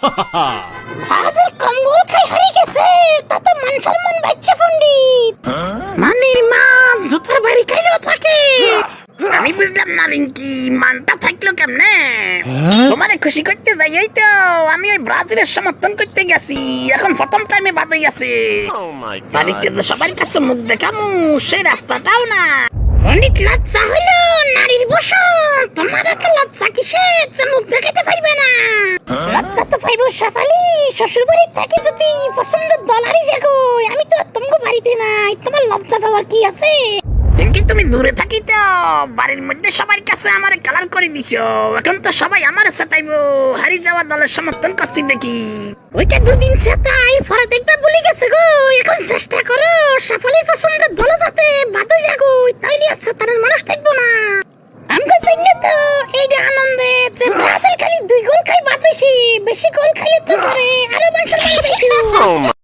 আজ কম গোল খাই হারিয়ে গেছে, তাতে মান সম্মান বাচ্চা পণ্ডিত। মানের মা জুতার বাড়ি খাইলেও থাকে। আমি বুঝলাম না রিঙ্কি, মানটা থাকলো কেমনে? তোমারে খুশি করতে যাই তো আমি ওই ব্রাজিলের সমর্থন করতে গেছি। এখন প্রথম টাইমে বাদ হয়ে গেছে। বাড়িতে যে সবার কাছে মুখ দেখামু সেই রাস্তাটাও না। অনেক লজ্জা হইলো নারীর বসন, তোমার এত লজ্জা কিসে যে মুখ দেখাতে পারবে না? লজ্জা তো পাইব সাফালি, শ্বশুর বাড়ির থাকি যদি পছন্দের দলারি জাগো, আমি তো তোমার বাড়িতে নাই, তোমার লজ্জা পাওয়ার কি আছে? কিন্তু তুমি দূরে থাকি তো, বাড়ির মধ্যে সবার কাছে আমার কালার করে দিছো। এখন তো সবাই আমার সাথাইবো, হারিয়ে যাওয়া দলের সমর্থন করছি দেখি। ওইটা দুদিন সাথাই পরে দেখবে ভুলে গেছে গো। এখন চেষ্টা করো সাফালির পছন্দের দল যাতে বাদে যাগো, তাইলে আর সাতানের মানুষ থাকবো না। আমরা জানি তো এইটা আনন্দে যে ব্রাজিল খালি 2 গোল খাই বাদ বেশি গোল খাইলে তো পরে আরো মানুষের মান চাইতো।